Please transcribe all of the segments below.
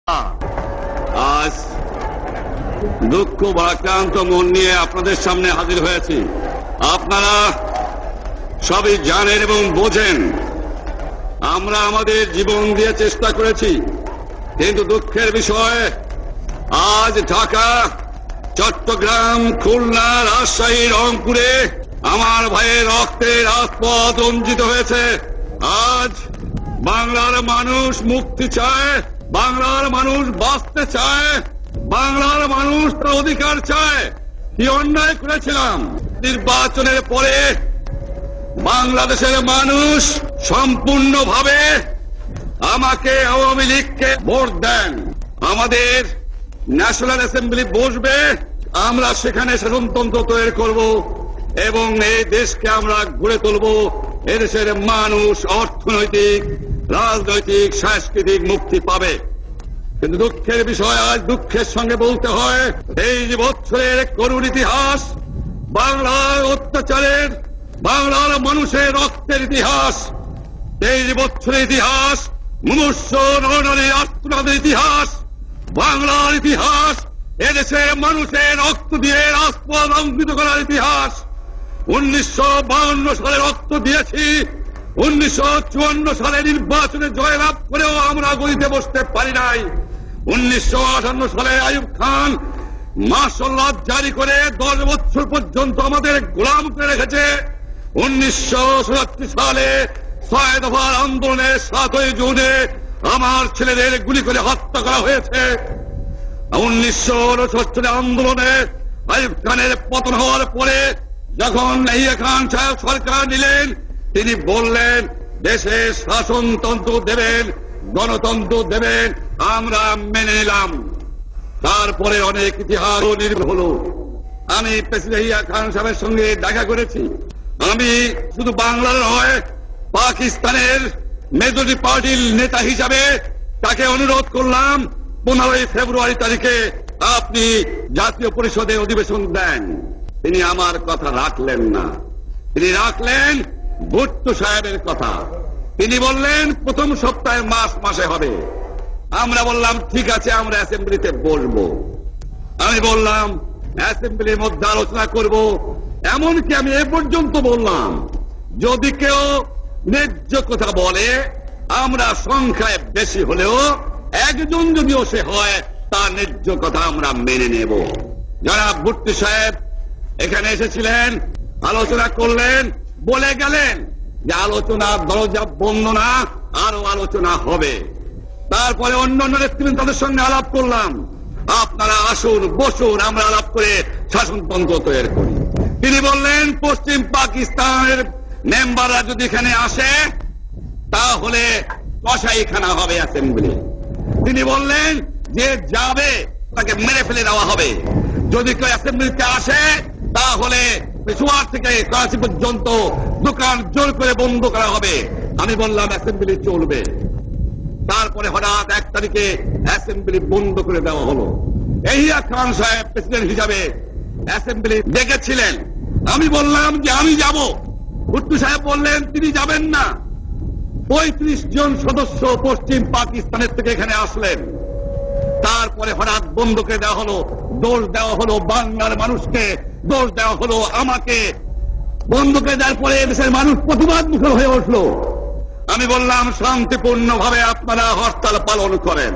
আজ দুঃখ ভারাক্রান্ত মন নিয়ে আপনাদের সামনে হাজির হয়েছি। আপনারা সবই জানেন এবং বোঝেন আমরা আমাদের জীবন দিয়ে চেষ্টা করেছি, কিন্তু দুঃখের বিষয় আজ ঢাকা, চট্টগ্রাম, খুলনা, রাজশাহী, রংপুরে আমার ভাইয়ের রক্তে রাজপথ রঞ্জিত হয়েছে। আজ বাংলার মানুষ মুক্তি চায়, বাংলার মানুষ বাঁচতে চায়, বাংলার মানুষ তার অধিকার চায়। কি অন্যায় করেছিলাম? নির্বাচনের পরে বাংলাদেশের মানুষ সম্পূর্ণভাবে আমাকে, আওয়ামী লীগকে ভোট দেন। আমাদের ন্যাশনাল অ্যাসেম্বলি বসবে, আমরা সেখানে শাসনতন্ত্র তৈরি করব এবং এই দেশকে আমরা গড়ে তুলব। এদেশের মানুষ অর্থনৈতিক, রাজনৈতিক, সাংস্কৃতিক মুক্তি পাবে। কিন্তু দুঃখের বিষয়, আজ দুঃখের সঙ্গে বলতে হয়, এই যে বছরের করুণ ইতিহাস, বাংলার অত্যাচারের, বাংলার মানুষের রক্তের ইতিহাস, এই যে বছরের ইতিহাস, মুমূর্ষ নরনারীর আত্মনাদের ইতিহাস, বাংলার ইতিহাস, এদেশের মানুষের রক্ত দিয়ে রাজপথ রঞ্জিত করার ইতিহাস। 1952 সালে রক্ত দিয়েছি, 1954 সালে নির্বাচনে জয়লাভ করেও আমরা গদিতে বসতে পারি নাই। 1958 সালে আইয়ুব খান মার্শাল ল জারি করে 10 বছর পর্যন্ত আমাদের গোলাম করে রেখেছে। 1967 সালে 6 দফার আন্দোলনের 7ই জুনে আমার ছেলেদের গুলি করে হত্যা করা হয়েছে। 1969 আন্দোলনে আইয়ুব খানের পতন হওয়ার পরে যখন ইয়াহিয়া খান সাহেব সরকার নিলেন, তিনি বললেন দেশে শাসনতন্ত্র দেবেন, গণতন্ত্র দেবেন, আমরা মেনে নিলাম। তারপরে অনেক ইতিহাস নির্ভর হলো। আমি প্রেসিডেন্ট ইয়াহিয়া খান সাহেবের সঙ্গে দেখা করেছি। আমি শুধু বাংলার নয়, পাকিস্তানের মেজরিটি পার্টির নেতা হিসাবে তাকে অনুরোধ করলাম 15 ফেব্রুয়ারি তারিখে আপনি জাতীয় পরিষদে অধিবেশন দেন। তিনি আমার কথা রাখলেন না, তিনি রাখলেন ভুট্টো সাহেবের কথা। তিনি বললেন প্রথম সপ্তাহে মাসে হবে। আমরা বললাম ঠিক আছে, আমরা অ্যাসেম্বলিতে বসবো। আমি বললাম অ্যাসেম্বলির মধ্যে আলোচনা করব। এমনকি আমি এ পর্যন্ত বললাম যদি কেউ ন্যায্য কথা বলে, আমরা সংখ্যায় বেশি হলেও একজন যদিও সে হয়, তার ন্যায্য কথা আমরা মেনে নেব। জনাব ভুট্টো সাহেব এখানে এসেছিলেন, আলোচনা করলেন, বলে গেলেন যে আলোচনার দরজা বন্ধ না, আরো আলোচনা হবে। তারপরে অন্যান্য নেতৃবৃন্দ তাদের সঙ্গে আলাপ করলাম, আপনারা আসুন, বসুন, আমরা আলাপ করে শাসনতন্ত্র তৈরি করি। তিনি বললেন পশ্চিম পাকিস্তানের মেম্বাররা যদি এখানে আসে তাহলে কসাইখানা হবে অ্যাসেম্বলি। তিনি বললেন যে যাবে তাকে মেরে ফেলে দেওয়া হবে। যদি কেউ অ্যাসেম্বলিতে আসে তাহলে পেশোয়ার থেকে করাচি পর্যন্ত দোকান জোর করে বন্ধ করা হবে। আমি বললাম অ্যাসেম্বলি চলবে। তারপরে হঠাৎ 1 তারিখে অ্যাসেম্বলি বন্ধ করে দেওয়া হলো। ইয়াহিয়া খান সাহেব প্রেসিডেন্ট হিসাবে অ্যাসেম্বলি ডেকেছিলেন। আমি বললাম যে আমি যাব। ভুট্টো সাহেব বললেন তিনি যাবেন না। 35 জন সদস্য পশ্চিম পাকিস্তানের থেকে এখানে আসলেন। তারপরে হঠাৎ বন্ধ করে দেওয়া হলো। দোষ দেওয়া হলো বাংলার মানুষকে, দোষ দেওয়া হলো আমাকে। বন্ধ করে দেওয়ার পরে দেশের মানুষ প্রতিবাদ মুখর হয়ে উঠলো। আমি বললাম শান্তিপূর্ণ ভাবে আপনারা হরতাল পালন করেন।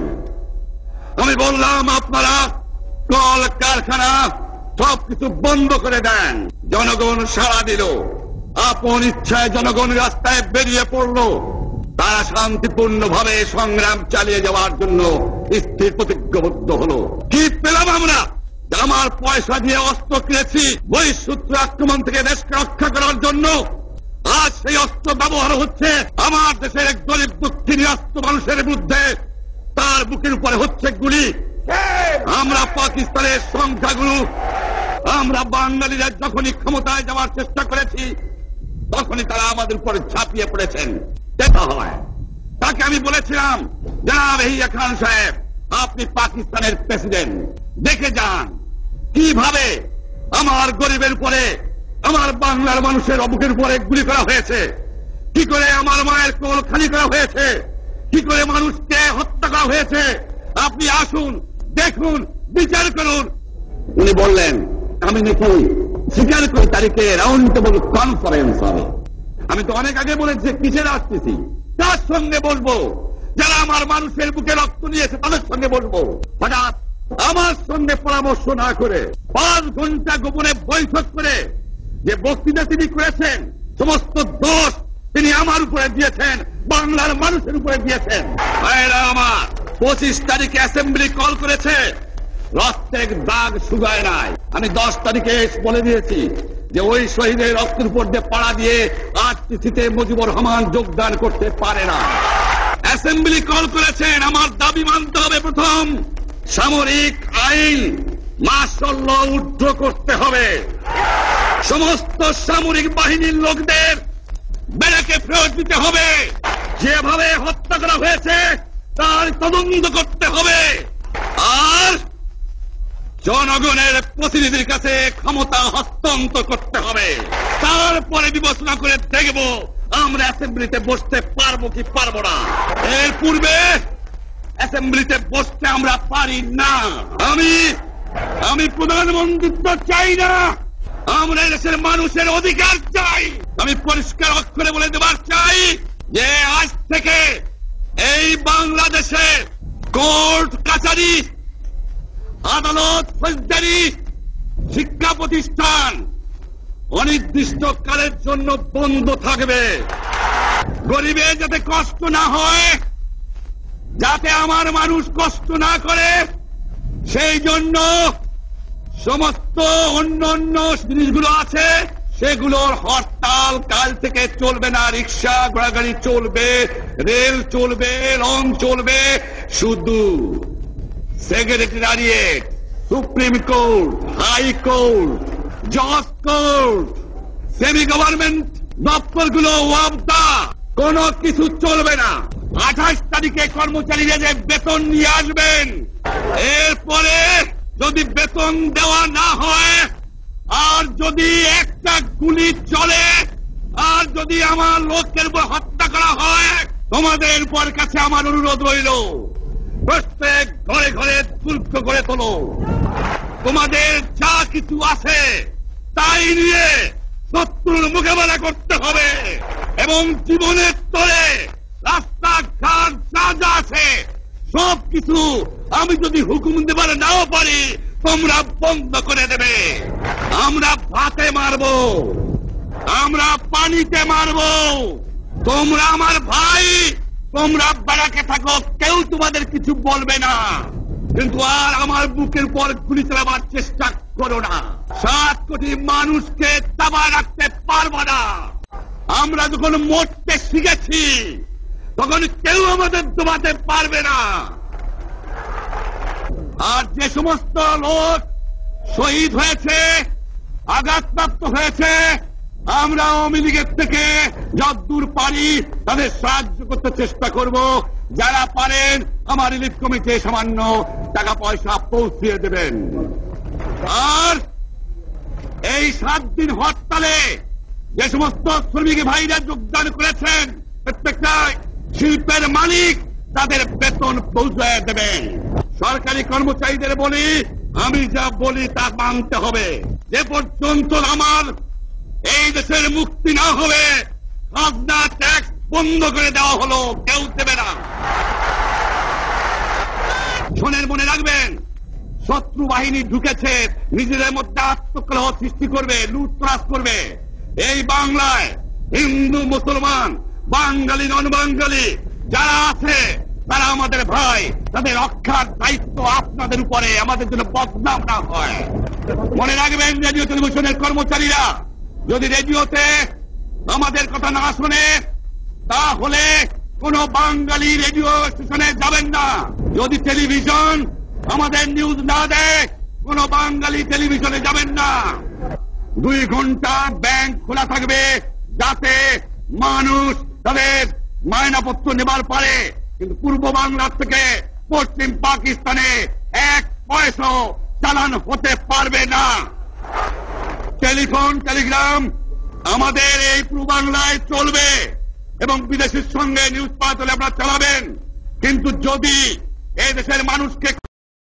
আমি বললাম আপনারা কল কারখানা সবকিছু বন্ধ করে দেন। জনগণ সাড়া দিল, আপন ইচ্ছায় জনগণ রাস্তায় বেরিয়ে পড়লো। তারা শান্তিপূর্ণ ভাবে সংগ্রাম চালিয়ে যাওয়ার জন্য স্থির প্রতিজ্ঞাবদ্ধ হলো। কি পেলাম আমরা? আমার পয়সা দিয়ে অস্ত্র কিনেছি বহিঃশত্রু আক্রমণ থেকে দেশকে রক্ষা করার জন্য। আজ সেই অস্ত্র ব্যবহার হচ্ছে আমার দেশের এক গরিব দুঃখী নিরস্ত মানুষের বিরুদ্ধে। তার বুকের উপরে হচ্ছে গুলি। আমরা পাকিস্তানের সংখ্যাগুরু, আমরা বাঙালিরা যখনই ক্ষমতায় যাওয়ার চেষ্টা করেছি তখনই তারা আমাদের উপরে ঝাঁপিয়ে পড়েছেন। দেখা হয় তাকে আমি বলেছিলাম, জনাব ইয়াহিয়া খান সাহেব, আপনি পাকিস্তানের প্রেসিডেন্ট, দেখে যান কিভাবে আমার গরিবের উপরে, আমার বাংলার মানুষের বুকের উপরে গুলি করা হয়েছে, কি করে আমার মায়ের কোল খালি করা হয়েছে, কি করে মানুষকে হত্যা করা হয়েছে। আপনি আসুন, দেখুন, বিচার করুন। উনি বললেন আমি নাকি স্বীকার করি তারিখে রাউন্ড টেবল কনফারেন্স হবে। আমি তো অনেক আগে বলেছি কিসের আসতেছি, তার সঙ্গে বলবো, যারা আমার মানুষের বুকে রক্ত নিয়েছে তাদের সঙ্গে বলবো। হঠাৎ আমার সঙ্গে পরামর্শ না করে 5 ঘন্টা গোপনে বৈঠক করে যে বক্তৃতা তিনি করেছেন, সমস্ত দোষ তিনি আমার উপরে দিয়েছেন, বাংলার মানুষের উপরে দিয়েছেন। ভাইরা আমার, 25 তারিখে অ্যাসেম্বলি কল করেছে, রক্তের দাগ শুকায় নাই। আমি 10 তারিখে বলে দিয়েছি যে ওই শহীদের রক্তের উপর দিয়ে পাড়া দিয়ে আরটিসিতে মুজিবুর রহমান যোগদান করতে পারে না। অ্যাসেম্বলি কল করেছেন, আমার দাবি মানতে হবে। প্রথম, সামরিক আইন মার্শাল ল উদ্ধ করতে হবে। সমস্ত সামরিক বাহিনীর লোকদের ব্যারাকে ফেরত দিতে হবে। যেভাবে হত্যা করা হয়েছে তার তদন্ত করতে হবে। আর জনগণের প্রতিনিধির কাছে ক্ষমতা হস্তান্তর করতে হবে। তারপরে বিবেচনা করে দেখব আমরা অ্যাসেম্বলিতে বসতে পারবো কি পারবো না। এর পূর্বে অ্যাসেম্বলিতে বসতে আমরা পারি না। আমি প্রধানমন্ত্রিত্ব চাই না, আমরা দেশের মানুষের অধিকার চাই। আমি পরিষ্কার অক্ষরে বলে দেবার চাই যে আজ থেকে এই বাংলাদেশে কোর্ট কাছারি, আদালত, ফৌজদারি, শিক্ষা প্রতিষ্ঠান অনির্দিষ্টকালের জন্য বন্ধ থাকবে। গরিবের যাতে কষ্ট না হয়, যাতে আমার মানুষ কষ্ট না করে, সেই জন্য সমস্ত অন্য জিনিসগুলো আছে সেগুলোর হরতাল কাল থেকে চলবে না। রিক্সা ঘোড়াগাড়ি চলবে, রেল চলবে, লং চলবে। শুধু secretariat, supreme court, high court, জজ কোর্ট, সেমি গভর্নমেন্ট দপ্তরগুলো ওয়াবদা, কোনো কিছু চলবে না। 28 তারিখে কর্মচারীরা যে বেতন নিয়ে আসবেন, এরপরে যদি বেতন দেওয়া না হয়, আর যদি একটা গুলি চলে, আর যদি আমার লোকের উপর হত্যা করা হয়, তোমাদের উপর কাছে আমার অনুরোধ রইল, প্রত্যেক ঘরে ঘরে দুর্গ করে তোলো। তোমাদের যা কিছু আছে তাই নিয়ে শত্রুর মোকাবেলা করতে হবে। এবং জীবনের তরে রাস্তাঘাট যা যা আছে সবকিছু আমি যদি হুকুম দেবার নাও পারি, তোমরা বন্ধ করে দেবে। আমরা ভাতে মারবো, আমরা পানিতে মারবো। তোমরা আমার ভাই, তোমরা ব্যারাকে থাকো, কেউ তোমাদের কিছু বলবে না। কিন্তু আর আমার বুকের উপর গুলি চালাবার চেষ্টা করো না। 7 কোটি মানুষকে দাবায় রাখতে পারবো না। আমরা যখন মরতে শিখেছি তখন কেউ আমাদের দবাতে পারবে না। আর যে সমস্ত লোক শহীদ হয়েছে, আঘাতপ্রাপ্ত হয়েছে, আমরা আওয়ামী লীগের থেকে যতদূর পারি তাদের সাহায্য করতে চেষ্টা করব। যারা পারেন আমার রিলিফ কমিটি সামান্য টাকা পয়সা পৌঁছিয়ে দেবেন। আর এই 7 দিন হরতালে যে সমস্ত শ্রমিক ভাইরা যোগদান করেছেন, প্রত্যেকটা শিল্পের মালিক তাদের বেতন পৌঁছায় দেবেন। সরকারি কর্মচারীদের বলি, আমি যা বলি তা মানতে হবে। যে পর্যন্ত আমার এই দেশের মুক্তি না হবে, খাজনা ট্যাক্স বন্ধ করে দেওয়া হলো, কেউ দেবে না। শোনেন, মনে রাখবেন, শত্রু বাহিনী ঢুকেছে, নিজেদের মধ্যে আত্মকলহ সৃষ্টি করবে, লুটতরাজ করবে। এই বাংলায় হিন্দু, মুসলমান, বাঙালি, নন বাঙালি যারা আছে তারা আমাদের ভাই। তাদের রক্ষার দায়িত্ব আপনাদের উপরে, আমাদের জন্য বদনাম না হয়। মনে রাখবেন, রেডিও টেলিভিশনের কর্মচারীরা যদি রেডিওতে আমাদের কথা না শোনে, তাহলে কোন বাঙালি রেডিও স্টেশনে যাবেন না। যদি টেলিভিশন আমাদের নিউজ না দেয়, কোন বাঙালি টেলিভিশনে যাবেন না। 2 ঘন্টা ব্যাংক খোলা থাকবে, যাতে মানুষ তাদের মায়নাপত্র নেবার পারে। কিন্তু পূর্ব বাংলা থেকে পশ্চিম পাকিস্তানে 1 পয়সাও চালান হতে পারবে না। টেলিফোন, টেলিগ্রাম আমাদের এই পূর্ব বাংলায় চলবে এবং বিদেশের সঙ্গে নিউজ পাওয়া চলে আপনারা চালাবেন। কিন্তু যদি এই দেশের মানুষকে